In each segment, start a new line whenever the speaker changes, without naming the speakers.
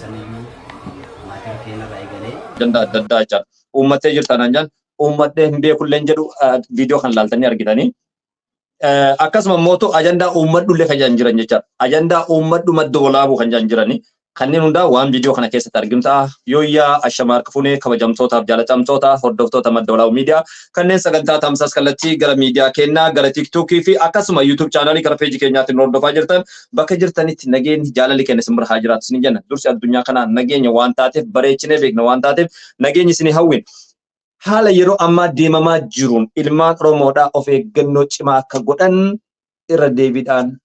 saniyyuu maatiin keenya irraa eegalee
adda jechaadha. Uummattee jirtan anjaan uummattee hin beekulleen jedhu viidiyoo kan laaltanii argitanii. Akkasuma mootu ajandaa uummadhullee kan jiran jechaadha. Ajandaa uummadhu madda olaabuu kan jiranii. Kanneen hundaa waan viidiyoo kana keessatti arginu ta'a. Yooyyaa Ashamaar Kafunee kabajamtootaaf jaalatamtoota hordoftoota madda olaabuu miidiyaa kanneen sagantaa tamsaas kallattii gara miidiyaa keenyaa gara tiiktookii fi akkasuma yuutuub chaanaalii gara peejii keenyaatiin hordofaa jirtan bakka jirtanitti nageenyi jaalalli keenya isin bira haa jiraatu isin jenna. Dursi addunyaa kanaa nageenya waan taateef bareechinee beekna waan taateef nageenyi isin hawwin. Haala yeroo ammaa deemamaa jiruun ilmaan Oromoodhaa of eeggannoo cimaa akka godhan irra deebiidhaan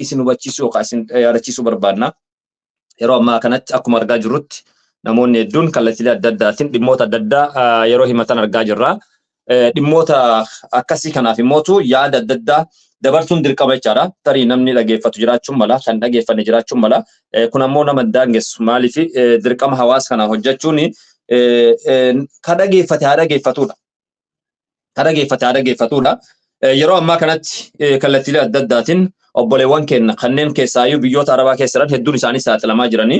isin hubachiisuu yookaan isin yaadachiisuu barbaadna. Yeroo ammaa kanatti akkuma argaa jirrutti namoonni hedduun kallattiilee adda addaatiin dhimmoota adda addaa yeroo himatan argaa jirra. Dhimmoota akkasii kanaaf immootu yaada adda addaa dabarsuun dirqama jechaadha. Tarii namni dhageeffatu jiraachuun mala, kan dhageeffanne jiraachuun mala. Kun ammoo nama daangessu maaliif dirqama hawaasa kanaa hojjechuun kan dhageeffate haa dhageeffatudha. Kan dhageeffate haa dhageeffatudha. Yeroo ammaa kanatti kallattiilee adda addaatiin obboleewwan keenya kanneen keessaayyuu biyyoota Arabaa keessa jiran hedduun isaanii saaxilamaa jiranii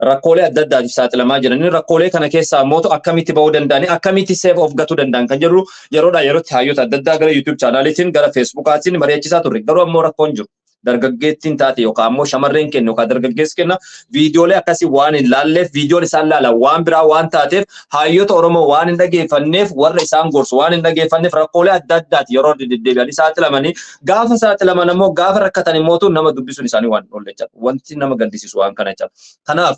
rakkoolee adda addaatiif saaxilamaa jiranii rakkoolee kana keessaa mootu akkamitti bahuu danda'anii akkamitti seef of gatuu danda'an kan jedhu yeroodhaa yerootti hayyoota adda addaa gara YouTube chaanaaliitiin gara Facebookaatiin mari'achiisaa turre garuu ammoo rakkoon jiru. Dargaggeettiin taate yookaan ammoo shamarreen kenna yookaan dargaggeessi kenna viidiyoolee akkasii waan hin laalleef viidiyoon isaan laala waan biraa waan taateef hayyoota Oromoo waan hin dhageeffanneef warra isaan gorsu waan hin dhageeffanneef rakkoolee adda addaati yeroo deddeebi'anii saaxilamanii gaafa saaxilaman ammoo gaafa rakkatan immootu nama dubbisuun isaanii waan olle jechuudha. Wanti nama gaddisiisu waan kana jechuudha. Kanaaf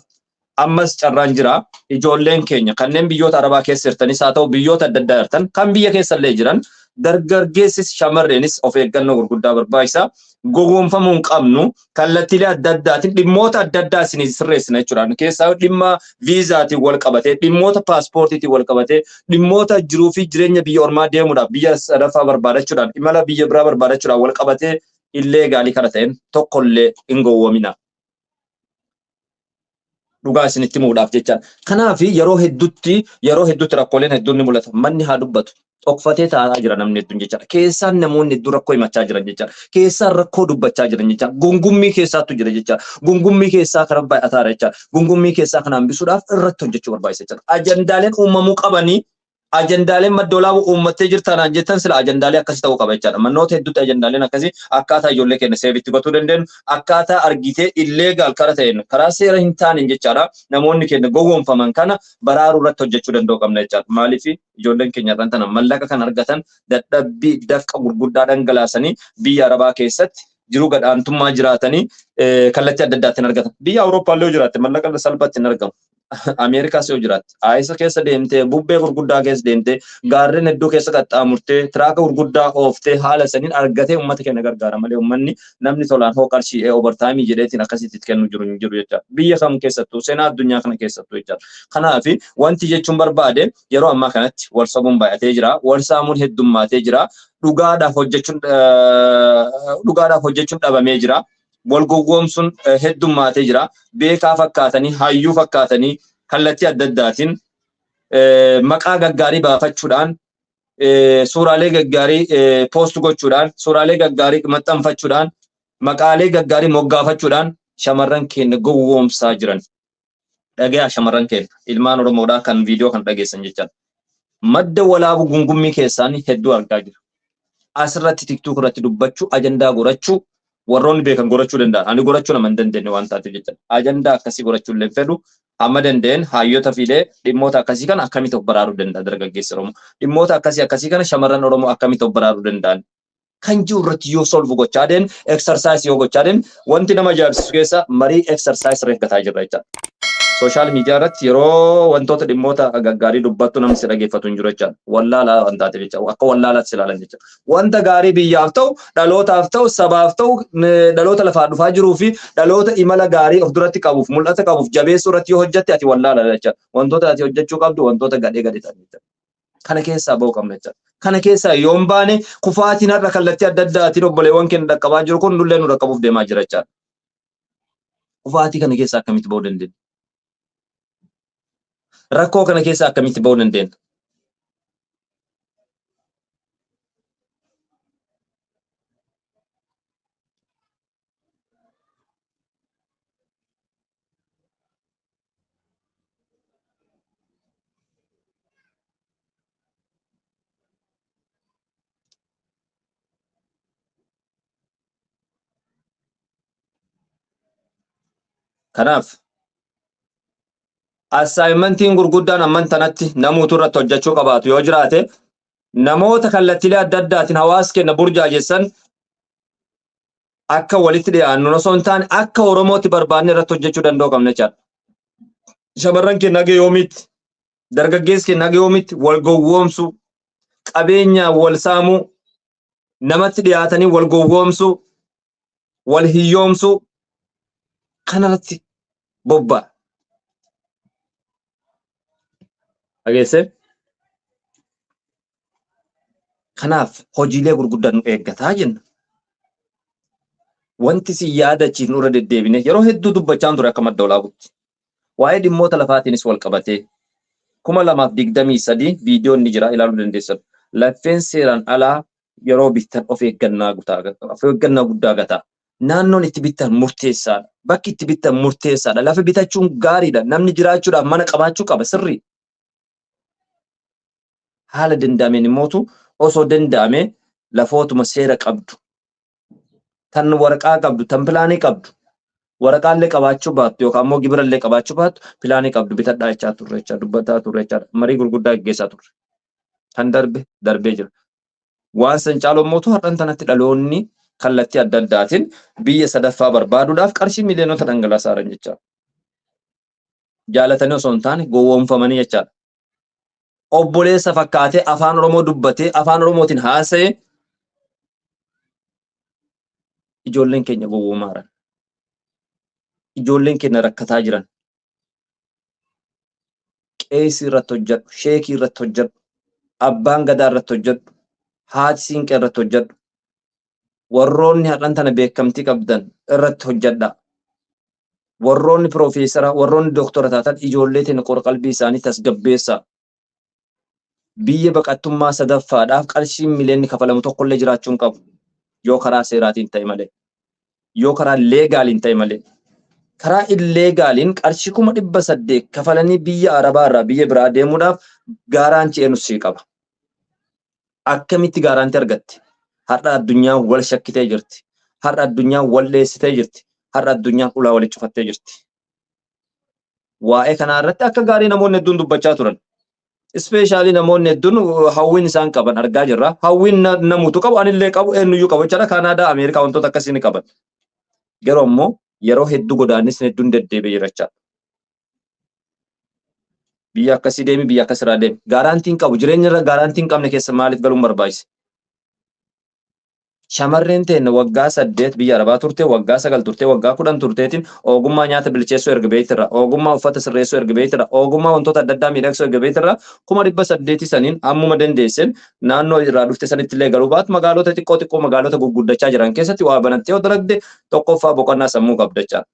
ammas carraan jira ijoolleen keenya kanneen biyyoota Arabaa keessa jirtanis haa ta'u biyyoota adda addaa jirtan kan biyya keessa illee jiran dargaggeessis shamarreenis of eeggannoo gurguddaa barbaachisaa. Gowwoomfamuu hin qabnu kallattiilee adda addaatiin dhimmoota adda addaa isin sirreessina jechuudha. Keessaa dhimma viizaatiin wal qabatee dhimmoota paaspoortiitiin wal qabatee dhimmoota jiruu fi jireenya biyya ormaa deemuudhaaf biyya sadaffaa barbaadachuudhaan imala biyya biraa barbaadachuudhaan wal qabatee illee gaalii kana ta'een tokkollee hin gowwoomina. Dhugaa isinitti himuudhaaf jecha. Kanaaf yeroo hedduutti rakkooleen hedduun ni mul'ata. Manni haa dubbatu. Dhokfatee taa'aa jira namni hedduun jechaadha. Keessaan namoonni hedduu rakkoo himachaa jiran jechaadha. Keessaan rakkoo dubbachaa jiran jechaadha. Gungummii keessaatu jira jechaadha. Gungummii keessaa kana baay'ataadha jechaadha. Gungummii keessaa kana hambisuudhaaf irratti hojjechuu barbaachisa jechaadha. Ajandaaleen uumamuu qabanii ajandaaleen madda olaabuu uummattee jirtanaan jettan sila ajandaalee akkasii ta'uu qaba jechaadha. Mannoota hedduutti ajandaaleen akkasii akkaataa ijoollee keenya seebitti gochuu dandeenyu akkaataa argitee illeegaal kara ta'een karaa seera hin taaneen jechaadha. Namoonni keenya gowwoomfaman kana baraaruu irratti hojjechuu danda'u qabna jechaadha. Maaliif ijoolleen keenya irraan tana mallaqa kan argatan dadhabbii dafqa gurguddaa dhangalaasanii biyya Arabaa keessatti jiruu gadhaantummaa jiraatanii kallattii adda addaatiin argatan. Biyya Awurooppaa illee jiraatte mallaqa salphatti hin argamu. Ameerikaas yoo jiraatte ayisa keessa deemtee bubbee gurguddaa keessa deemtee gaarreen hedduu keessa qaxxaamurtee tiraaka gurguddaa ooftee haala saniin argatee uummata keenya gargaara malee uummanni namni tolaan hoo qarshii overtime jedheetiin akkasitti kennu jiru jechaadha. Biyya kam keessattuu seenaa addunyaa kana keessattuu jechaadha. Kanaaf wanti jechuun barbaade yeroo ammaa kanatti wal sabuun baay'atee jira, wal saamuun heddummaatee jira, dhugaadhaaf hojjechuun dhabamee jira. Wal gowwoomsuun heddummaatee jira. Beekaa fakkaatanii, hayyuu fakkaatanii kallattii adda addaatiin maqaa gaggaarii baafachuudhaan, suuraalee gaggaarii poost gochuudhaan, suuraalee gaggaarii maxxanfachuudhaan, maqaalee gaggaarii moggaafachuudhaan shamarran keenya gowwoomsaa jiran. Dhagaa shamarran keenya ilmaan Oromoodhaa kan viidiyoo kan dhageessan jechaadha. Madda walaabuu gungummii keessaanii hedduu argaa jira. Asirratti tiktook irratti dubbachuu, ajandaa gorachuu warroonni beekan gorachuu danda'an. Ani gorachuu nama hin dandeenye waan taateef jechuudha. Ajandaa akkasii gorachuu illee fedhu hamma danda'een hayyoota filee dhimmoota akkasii kana akkamitti of baraaruu danda'a dargaggeessi Oromoo. Dhimmoota akkasii kana shamarran Oromoo akkamitti of baraaruu danda'an. Kan jiru irratti yoo solvu gochaa deem, exercise yoo gochaa deem, wanti nama ajaa'ibsiisu keessa marii exercise reeggataa jirra jechuudha. Social media irratti yeroo wantoota dhimmoota gaggaarii dubbattu namni si dhageeffatu hin jiru jechuudha. Wallaalaa waan taateef jechuudha. Akka wallaalaatti ilaalan jechuudha. Wanta gaarii biyyaaf ta'u, dhalootaaf ta'u, sabaaf ta'u, dhaloota lafaa dhufaa jiruu fi dhaloota imala gaarii of duratti qabuuf, mul'ata qabuuf jabeessuu irratti yoo hojjette ati wallaala jechuudha. Wantoota ati hojjechuu qabdu wantoota gadhee ta'an jechuudha. Kana keessaa ba'uu qabna jechuudha. Kana keessaa yoo hin baane kufaatiin har'a kallattii adda addaatiin obboleewwan keenya dhaqqabaa jiru kun nullee nu dhaqqabuuf deemaa jira jechuudha. Kufaatii kana keessaa akkamitti ba'uu dandeenya? Rakkoo kana keessaa akkamitti ba'uu dandeenya? Kanaaf assignmentiin gurguddaan amman tanatti namuutu irratti hojjechuu qabaatu yoo jiraate namoota kallattiilee adda addaatiin hawaasa keenya burjaajessan akka walitti dhiyaannu osoo hin taane akka Oromootti barbaadne irratti hojjechuu danda'u qabna jechaadha. Shamarran keenya naga yoomitti dargaggeessi keenya naga yoomitti wal gowwoomsu qabeenya wal saamuu namatti dhiyaatanii wal gowwoomsu wal hiyyoomsu kanarratti bobba'a. Dhageesse? Kanaaf hojiilee gurguddaan nu eeggataa jenna. Wanti si yaadachiifnu irra deddeebine yeroo hedduu dubbachaan ture akka madda olaabutti. Waa'ee dhimmoota lafaatiinis wal qabatee 2023 viidiyoon ni jira ilaaluu dandeessan. Laffeen seeraan alaa yeroo bittan of eeggannaa guddaa gataa. Naannoon itti bittan murteessaadha. Bakki itti bittan murteessaadha. Lafa bitachuun gaariidha. Namni jiraachuudhaaf mana qabaachuu qaba sirrii. Haala danda'ameen immootu osoo danda'ame lafootuma seera qabdu. Tan waraqaa qabdu, tan pilaanii qabdu. Waraqaallee qabaachuu baattu yookaan immoo gibirallee qabaachuu baattu pilaanii qabdu bitadhaa jechaa turre jechaa dubbataa turre jechaa marii gurguddaa gaggeessaa turre. Kan darbee jira. Waan san caaloo immootu har'an tanatti dhaloonni kallattii adda addaatiin biyya sadaffaa barbaaduudhaaf qarshii miliyoonota dhangalaasaa jiran jechaadha. Jaalatanii osoo hin taane gowwoomfamanii jechaadha. Obboleessa fakkaatee afaan Oromoo dubbatee afaan Oromootiin haasa'ee ijoolleen keenya gowwoomaa jiran. Ijoolleen keenya rakkataa jiran. Qeesii irratti hojjedhu, sheekii irratti hojjedhu, abbaan gadaa irratti hojjedhu, haati siinqee irratti hojjedhu. Warroonni har'an tana beekamtii qabdan irratti hojjedha. Warroonni piroofeesara, warroonni dooktora taatan ijoollee teenya qorqalbii isaanii tasgabbeessaa. Biyya baqattummaa sadaffaadhaaf qarshiin miliyoonni kafalamu tokkollee jiraachuun qabu. Yoo karaa seeraatiin ta'e malee. Yoo karaa leegaaliin ta'e malee. Karaa illeegaaliin qarshii 800 kafalanii biyya Arabaa irraa biyya biraa deemuudhaaf gaaraantii eenyusi qaba. Akkamitti gaaraantii argatti? Har'a addunyaan wal shakkitee jirti. Har'a addunyaan wal dheessitee jirti. Har'a addunyaan ulaa walitti cufattee jirti. Waa'ee kanaa irratti akka gaarii namoonni hedduun dubbachaa turan. Ispeeshaalii namoonni hedduun hawwiin isaan qaban argaa jirra. Hawwiin namuutu qabu anillee qabu eenyuyyuu qabu jechaadha. Kanaadaa, Ameerikaa wantoota akkasii ni qaban. Garuu immoo yeroo hedduu godaannisni hedduun deddeebi'ee jira jechaadha. Biyya akkasii deemi biyya akkasirraa deemi. Gaaraantiin qabu jireenya irra gaaraantiin qabne keessa maaliif galuun barbaachise? Shamarreen teenya waggaa 8 biyya Arabaa turte, waggaa 9 turte, waggaa 10 turteetiin ogummaa nyaata bilcheessuu erga beektirra, ogummaa uffata sirreessuu erga beektirra, ogummaa wantoota adda addaa miidhagsuu erga beektirra 800 saniin ammuma dandeessen naannoo irraa dhufte sanitti illee garuu baatu magaalota xiqqoo magaalota gurguddachaa jiran keessatti waa banattee yoo dalagde tokkoffaa boqonnaa sammuu qabda jechaadha.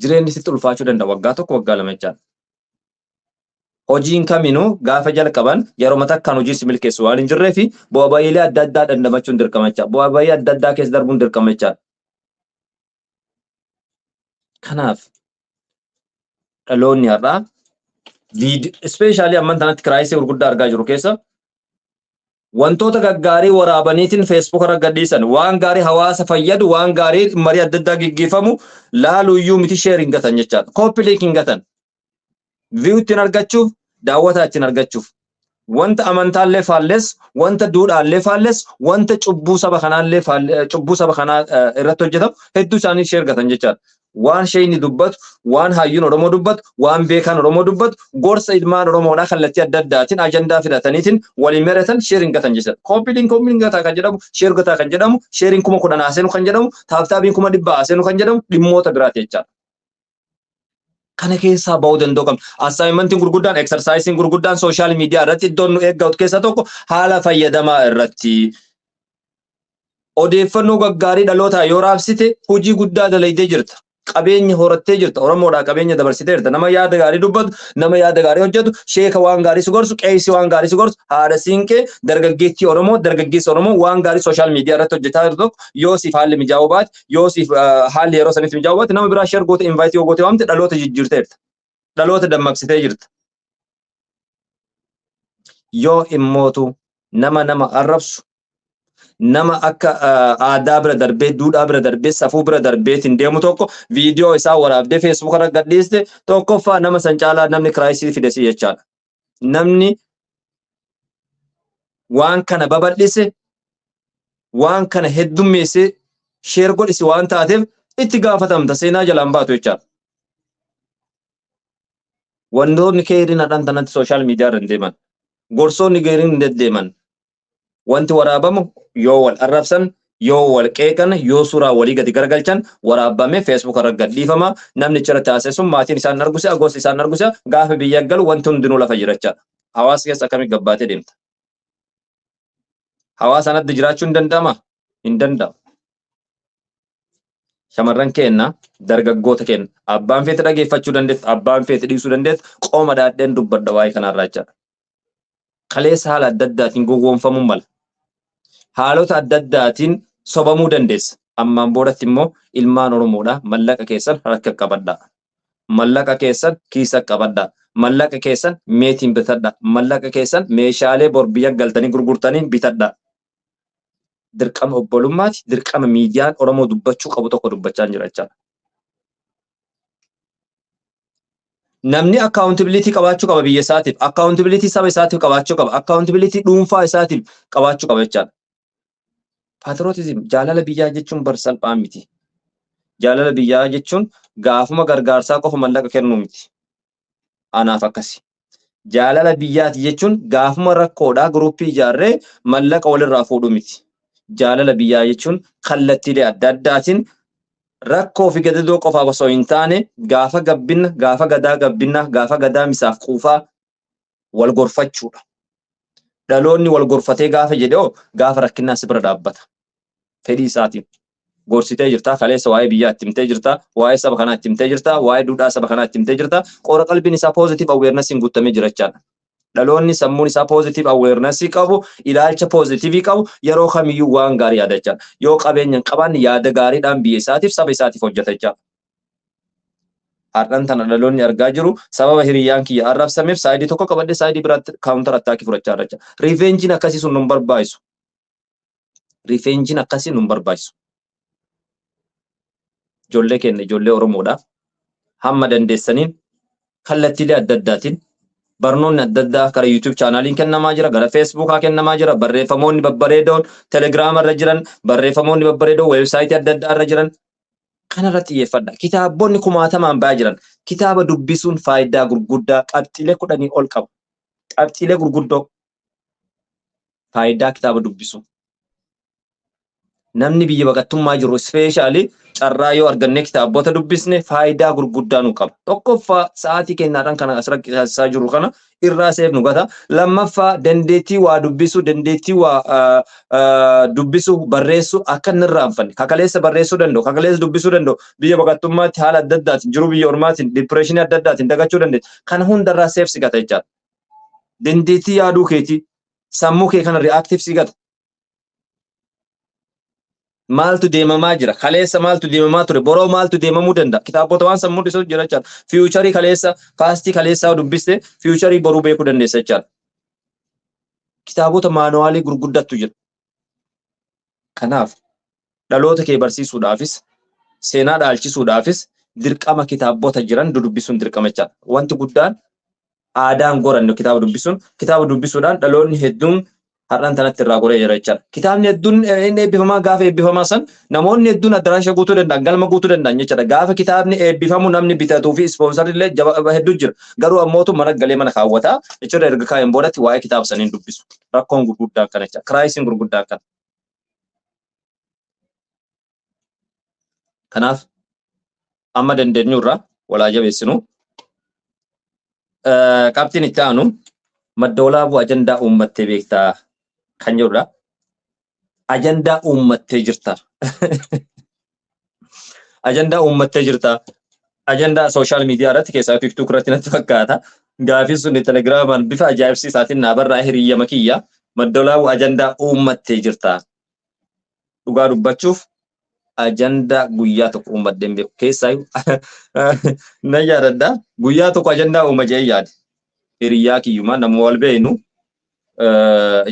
Jireenyi sitti ulfaachuu danda'a waggaa tokko waggaa lama jechaadha. Hojiin kaminuu gaafa jalqaban yeroo matakkaan hojii si milkeessu waan hin jirree fi bu'aa ba'iilee adda addaa dandamachuun dirqama jechaadha. Bu'aa ba'ii adda addaa keessa darbuun dirqama jechaadha. Kanaaf dhaloonni har'aa ispeeshaalii amman tanatti kiraayisii gurguddaa argaa jiru keessa wantoota gaggaarii waraabaniitiin feesbuuk irra gadhiisan waan gaarii hawaasa fayyadu waan gaarii marii adda addaa gaggeeffamu laaluyyuu miti sheeriin gatan jechaadha. Koppiliikiin gatan. View ittiin argachuuf daawwataa ittiin argachuuf wanta amantaallee faalles wanta duudhaallee faalles wanta cubbuu saba kanaallee cubbuu saba kanaa irratti hojjetamu hedduu isaanii sheer gatan jechaadha. Waan sheeyni dubbatu, waan hayyuun Oromoo dubbatu, waan beekaan Oromoo dubbatu, gorsa ilmaan Oromoodhaa kallattii adda addaatiin ajandaa fidataniitiin waliin mari'atan sheeriin gatan jechaadha. Koppiliin gataa kan jedhamu, sheer gataa kan jedhamu, sheeriin 10,000 haaseenu kan jedhamu, taaftaabiin 100 haaseenu kan jedhamu dhimmoota biraati jechaadha. Kana keessaa bahuu danda'u qabna. Assaayimentiin gurguddaan, eksarsaayisiin gurguddaan sooshaal miidiyaa irratti iddoon nu eeggatu keessaa tokko haala fayyadamaa irratti. Odeeffannoo gaggaarii dhalootaa yoo raabsite hojii guddaa dalaydee jirta. Qabeenya horattee jirta. Oromoodhaa qabeenya dabarsitee jirta. Nama yaada gaarii dubbatu, nama yaada gaarii hojjetu, sheeka waan gaarii si gorsu, qeessi waan gaarii si gorsu, haadha siinqee, dargaggeettii Oromoo, dargaggeessi Oromoo waan gaarii sooshaal miidiyaa irratti hojjetaa jiru tokko yoo siif haalli mijaa'uu baate, yoo siif haalli yeroo sanitti mijaa'uu baate nama biraa sheer goote invaayitii yoo goote waamte dhaloota jijjiirteerta. Dhaloota dammaqsitee jirta. Yoo immootu nama arrabsu, nama akka aadaa bira darbee duudhaa bira darbee safuu bira darbeetiin deemu tokko viidiyoo isaa waraabdee feesbuuk irra gadhiiste tokkoffaa nama san caalaa namni kiraayisii fidesi jechaadha. Namni waan kana babal'ise waan kana heddummeesse sheer godhisi waan taateef itti gaafatamta seenaa jalaan baatu jechaadha. Wantoonni keeriin hadhaan tanatti sooshaal miidiyaa irra hin deeman. Gorsoonni keeriin hin deddeeman. Wanti waraabamu yoo wal arrabsan, yoo wal qeeqan, yoo suuraa walii gadi garagalchan waraabamee feesbuuk irra gadhiifama. Namni achirra taasise sun maatiin isaan arguse, gosti isaan arguse gaafa biyya galu wanti hundinuu lafa jirachaadha. Hawaasa keessa akkamitti gabbaatee deemta? Hawaasa sanatti jiraachuu hin danda'amaa? Hin danda'u. Shamarran keenya dargaggoota keenya abbaan feete dhageeffachuu dandeessu, abbaan feete dhiisuu dandeessu qooma daadheen dubbadha waa'ee kanarraa jechaadha. Kaleessa haala adda addaatiin gowwoomfamuu mala. Haalota adda addaatiin sobamuu dandeessa. Ammaan boodatti immoo ilmaan Oromoodha mallaqa keessan harka qabadhaa. Mallaqa keessan kiisa qabadhaa. Mallaqa keessan meetiin bitadhaa. Mallaqa keessan meeshaalee bor biyya galtanii gurgurtanii bitadhaa. Dirqama obbolummaati, dirqama miidiyaan Oromoo dubbachuu qabu tokko dubbachaa jira jechaadha. Namni accountability qabaachuu qaba biyya isaatiif, accountability saba isaatiif qabaachuu qaba, accountability dhuunfaa isaatiif qabaachuu qaba jechaadha. Patriotism jaalala biyyaa jechuun bar salphaa miti. Jaalala biyyaa jechuun gaafuma gargaarsaa qofa mallaqa kennuu miti. Anaaf akkasi. Jaalala biyyaati jechuun gaafuma rakkoodhaa guruppii ijaarree mallaqa walirraa fuudhuu miti. Jaalala biyyaa jechuun kallattiilee adda addaatiin rakkoo fi gadadoo qofaaf osoo hin taane gaafa gabbinna, gaafa gadaa gabbinna, gaafa gadaa misaaf quufaa wal gorfachuudha. Dhaloonni wal gorfatee gaafa jedhee gaafa rakkinaa si bira dhaabbata. Fedhii isaatiin gorsitee jirta, kaleessa waa'ee biyyaa itti himtee jirta, waa'ee saba kanaa itti himtee jirta, waa'ee duudhaa saba kanaa itti himtee jirta. Qoora qalbiin isaa positive awareness hin guutamee jira jechaadha. Dhaloonni sammuun isaa positive awareness qabu, ilaalcha positive qabu yeroo kamiyyuu waan gaarii yaadachaa. Yoo qabeenya hin qabaanne yaada gaariidhaan biyya isaatiif saba isaatiif hojjeta jechaadha. Har'aan tana dhaloonni argaa jiru sababa hiriyyaan kiyya arrabsameef saayidii tokko qabadde saayidii biraatti counter attack fudhachaa jira. Revenge akkasii sun nun barbaachisu. Revenge akkasii nun barbaachisu. Ijoollee keenya ijoollee Oromoodha. Hamma dandeessaniin kallattiilee adda addaatiin barnoonni adda addaa karaa YouTube chaanaaliin kennamaa jira, gara Facebookaa kennamaa jira, barreeffamoonni babbareedoon Telegram irra jiran, barreeffamoonni babbareedoon weebsaayitii adda addaa irra jiran kanarratti xiyyeeffadha. Kitaabonni kumaatamaan ba'aa jiran kitaaba dubbisuun faayidaa gurguddaa qabxiilee 10 ol qaba. Qabxiilee gurguddoo faayidaa kitaaba dubbisuu. Namni biyya baqattummaa jiru ispeeshaalii carraa yoo arganne kitaabota dubbisne faayidaa gurguddaa nu qaba. Tokkoffaa sa'aatii kennaadhaan kana asirratti taasisaa jiru kana irraa seef nu gata. Lammaffaa dandeettii waa dubbisuu, dandeettii waa dubbisuu, barreessuu akka inni irraanfanne. Kakaleessa barreessuu danda'u, kakaleessa dubbisuu danda'u. Biyya baqattummaatti haala adda addaatiin jiru biyya ormaatiin dipireeshinii adda addaatiin dagachuu dandeenya. Kana hundarraa seef si gata jechaadha. Dandeettii yaaduu keetii sammuu kee kana reaaktiif si gata. Maaltu deemamaa jira? Kaleessa maaltu deemamaa ture? Boroo maaltu deemamuu danda'a? Kitaabota waan sammuu dhiisuu jira jechaadha. Fiiwucharii kaleessa paastii kaleessaa dubbiste fiiwucharii boruu beekuu dandeessa jechaadha. Kitaabota maanuwaalii gurguddattu jira. Kanaaf dhaloota kee barsiisuudhaafis seenaa dhaalchisuudhaafis dirqama kitaabota jiran dubbisuun dirqama jechaadha. Wanti guddaan aadaan gorannu kitaaba dubbisuudhaan dhaloonni hedduun har'aan tanatti irraa goree jira jechaadha. Kitaabni hedduun inni eebbifamaa gaafa eebbifamaa san namoonni hedduun addaraasha guutuu danda'an, galma guutuu danda'an jechaadha. Gaafa kitaabni eebbifamu namni bitatuu fi ispoonsarri illee hedduu jira. Garuu ammootu mana galee mana kaawwataa jechuudha erga kaa'een boodatti waa'ee kitaaba saniin dubbisu. Rakkoon gurguddaan kana jechaadha. Kiraayisiin gurguddaan kana. Kanaaf amma dandeenyu irraa walaa jabeessinu. Qabxiin itti aanu madda walaabuu ajandaa uummattee beektaa kan jedhudha. Ajandaa uummattee jirta. Ajandaa uummattee jirta. Ajandaa sooshaal miidiyaa irratti keessaa tiktok irratti natti fakkaata. Gaaffiin sun telegiraamaan bifa ajaa'ibsiisaatiin naabarraa hiriyyama kiyya. Madda walaabuu ajandaa uummattee jirta. Dhugaa dubbachuuf ajandaa guyyaa tokko uummaddeen beeku. Keessaa na yaadadha. Guyyaa tokko ajandaa uuma jee yaade. Hiriyyaa kiyyumaa nama wal beeynu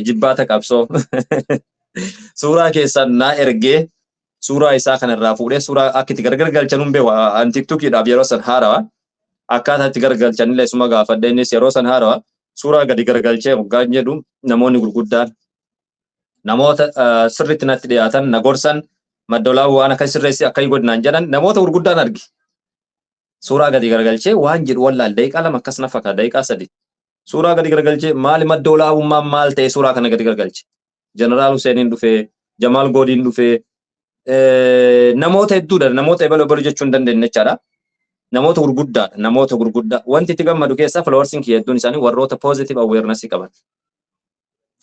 jibbaata qabsoo Suuraa keessan naa ergee suuraa isaa kanarraa fuudhee suuraa akka itti gargar galchanuun beeku an tiktokiidhaaf yeroo san haarawa akkaataa itti gargalchanillee suma gaafadhe innis yeroo san haarawa suuraa gadi gargalchee hoggaan jedhu namoonni gurguddaan namoota sirritti natti dhiyaatan na gorsan maddolaa waan akka sirreessi akka godinaan jedhan namoota gurguddaan argi. Suuraa gadi gargalchee waan jedhu wallaal daqiiqaa lama akkas na fakkaata daqiiqaa sadi. Suuraa gadi gargalchee maali maddolaa'ummaan maal ta'e suuraa kana gadi gargalche. Jeneraal Huseeniin dhufee Jamaal Goodiin dhufee namoota hedduudha namoota ebaloo jechuun dandeenye jechaadha. Namoota gurguddaa wanti itti gammadu keessaa followersiin kiyya hedduun isaanii warroota positive awareness qaban.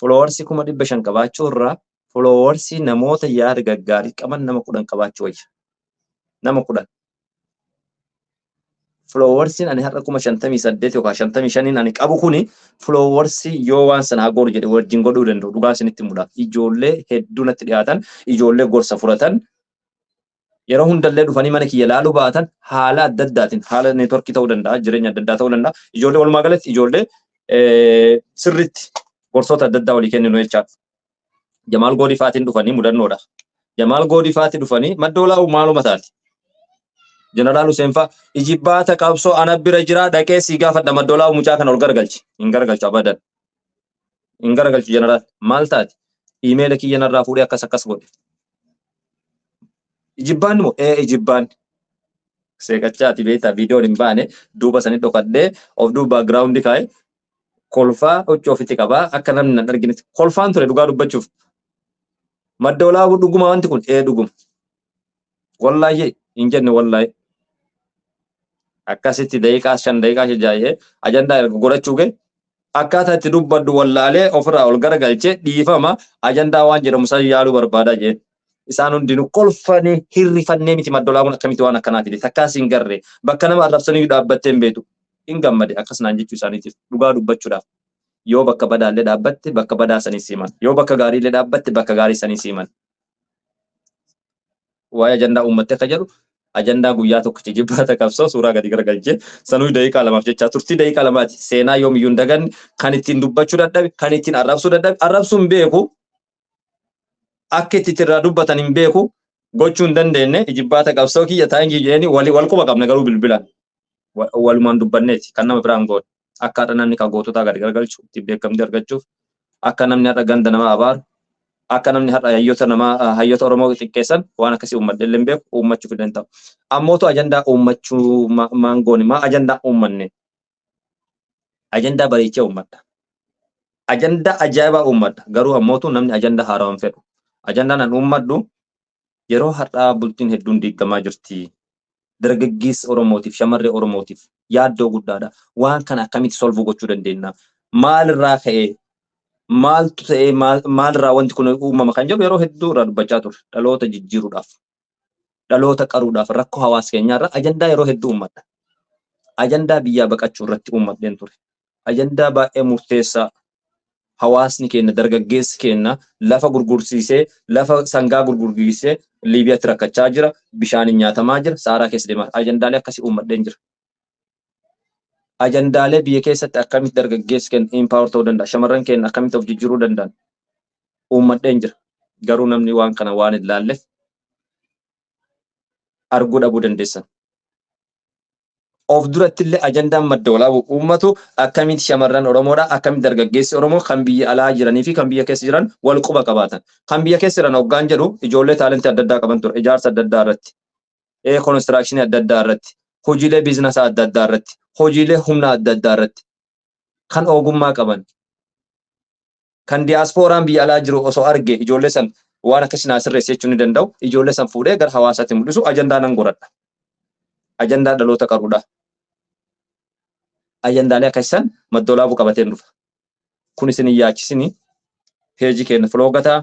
Followersii 500 qabaachuu irraa followersii namoota yaada gaggaarii qaban nama 10 qabaachuu wayya. Nama 10. Followersiin ani har'a 58 yookaan 55 ani qabu kuni followersii yoo waan sana hagoor jedhe wajjin godhuu danda'u dhugaa isinitti muda. Ijoollee hedduu natti dhiyaatan, ijoollee gorsa fudhatan, yeroo hundallee dhufanii mana kiyya laaluu baatan haala adda addaatiin haala neetworkii ta'uu danda'a, jireenya adda addaa ta'uu danda'a. Ijoollee walumaa galatti ijoollee sirriitti gorsoota adda addaa walii kenninu jechaadha. Jamaal Goodii faatiin dhufanii mudannoodha. Jamaal Goodii faatii dhufanii maddoolaa maaluma taati. Jeneraal Hussein faa ijibbaata qabsoo ana bira jira dhaqee si gaafadha maddoolaa mucaa kana ol gargalchi. Hin gargalchu abadan. Hin gargalchu jeneraal maal taati? Iimeela kiyya narraa fuudhee akkas godhe. Ijibbaan moo ijibbaan. Seeqachaati beektaa viidiyoon hin baane duuba sanii dhokadhee of duuba baagiraawundi kaa'e kolfaa huccuu ofitti qabaa akka namni hin arginetti kolfaan ture dhugaa dubbachuuf. Maddoolaa dhuguma wanti kun dhuguma. Wallaahi hin jenne wallaahi. Akkasitti daqiiqaa 5 daqiiqaa 6 jaayee ajandaa erga godhachuu ga'e akkaataa itti dubbaddu wallaalee ofirraa ol garagalchee dhiifama ajandaa waan jedhamu san yaaluu barbaadaa jee. Isaan hundinuu kolfanii hirrifannee miti maddoolaa kun akkamitti waan akkanaati takkaas hin garree bakka nama arrabsanii dhaabbattee hin beetu hin gammade akkasnaan jechuu isaaniitiif dhugaa dubbachuudhaaf yoo bakka badaallee dhaabbatte bakka badaa sanii siiman yoo bakka gaariillee dhaabbatte bakka gaarii sanii siiman. Waa'ee ajandaa uummattee akka jedhu ajandaa guyyaa tokko jibbaata qabsoo suuraa gadi garagalchee sanuu daqiiqaa lamaaf jecha turtii daqiiqaa lamaati seenaa yoomiyyuu hin daganne kan ittiin dubbachuu dadhabe kan ittiin arrabsuu dadhabe arrabsuu hin beeku akka itti irraa dubbatan hin beeku gochuu hin dandeenye jibbaata qabsoo kiyya taa'in kiyyeeni wal quba qabna garuu bilbilaan walumaan dubbanneeti kan nama biraan goone akka haadha namni kan goototaa gadi garagalchu ittiin beekamtii argachuuf akka namni haadha ganda namaa abaaru akka namni har'a hayyoota Oromoo xiqqeessan waan akkasii uummadde illee beeku uummachuu fidan ta'u. Ammootu ajandaa uummachuu maangooni maa ajandaa uummanne. Ajandaa bareechee uummadda. Ajandaa ajaa'ibaa uummadda. Garuu ammootu namni ajandaa haarawaan fedhu. Ajandaan an uummaddu yeroo har'aa bultiin hedduun diigamaa jirti. Dargaggeessa Oromootiif shamarree Oromootiif yaaddoo guddaadha. Waan kana akkamitti solvuu gochuu dandeenya? Maalirraa ka'ee maaltu ta'ee maalirraa wanti kun uumama kan jedhu yeroo hedduu irraa dubbachaa ture dhaloota jijjiiruudhaaf dhaloota qaruudhaaf rakkoo hawaasa keenyaarra ajandaa yeroo hedduu uummadha. Ajandaa biyyaa baqachuu irratti uummadheen ture. Ajandaa baay'ee murteessaa hawaasni keenya dargaggeessi keenya lafa gurgursiisee lafa sangaa gurgursiisee Liibiyaatti rakkachaa jira bishaaniin nyaatamaa jira saaraa keessa deemaa ajandaalee akkasii uummadheen jira. Ajandaalee biyya keessatti akkamitti dargaggeessi keenya impaawar ta'uu danda'a shamarran keenya akkamitti of jijjiiruu danda'an uummadheen jira garuu namni waan kana waan hin laalleef arguu dhabuu dandeessan. Of duratti illee ajandaan madda walaabuu uummatu akkamitti shamarran Oromoodha akkamitti dargaggeessi Oromoo kan biyya alaa jiranii fi kan biyya keessa jiran wal quba qabaatan kan biyya keessa jiran hoggaan jedhu ijoollee taalentii adda addaa qaban ture ijaarsa adda addaa irratti konistirakshinii adda addaa irratti hojiilee biizinasa adda addaa irratti hojiilee humna adda addaa irratti kan ogummaa qaban kan diyaaspooraan biyya alaa jiru osoo arge ijoollee san waan akkasii naa sirreessa jechuu ni danda'u ijoollee san fuudhee gara hawaasaatti mul'isu ajandaa nan godhadha. Ajandaa dhaloota qaruudha. Ajandaalee akkasiisan madda walaabuu qabateen dhufa. Kun isin hin yaachisini peejii keenya foloo gataa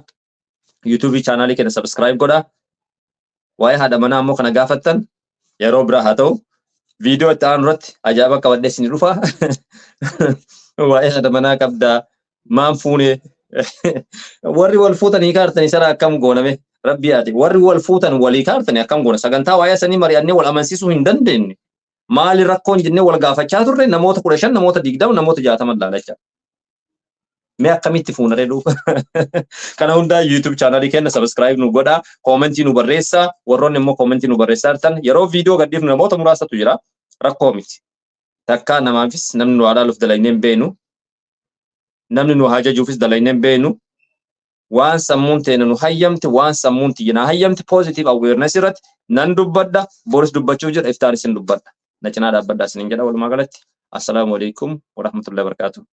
yuutuubii chaanaalii keenya sabskiraayib godhaa. Waa'ee haadha manaa ammoo kana gaafattan yeroo biraa haa ta'u viidiyoo itti aanu irratti ajaa'iba qabadhee isin dhufa. Waa'ee haadha manaa qabdaa maan fuunee warri wal fuutan hiikaa hartanii sana akkam gooname rabbi yaati warri wal fuutan walii kaartanii akkam goona sagantaa waa'ee sanii mari'annee wal amansiisuu hin dandeenye. Maali rakkoon jennee wal gaafachaa turre namoota 15 namoota 20 namoota 60 laalachaa. mee akkamitti fuuna reduu kana hunda YouTube channel kenna subscribe nu godha comment nu barreessa warroonni immoo comment nu barreessaa jirtan yeroo video gadhiifnu namoota muraasatu jira rakkoo miti takka namaafis namni nu alaaluuf dalayneen beenu namni nu hajajuufis dalayneen beenu waan sammuun teena nu hayyamte waan sammuun tiyina hayyamte positive awareness irratti nan dubbadda boris dubbachuu jira iftaanis hin dubbadda na cinaa dhaabbaddaa isiniin jedha walumaa galatti assalamu alaikum wa rahmatullahi wa barakatuh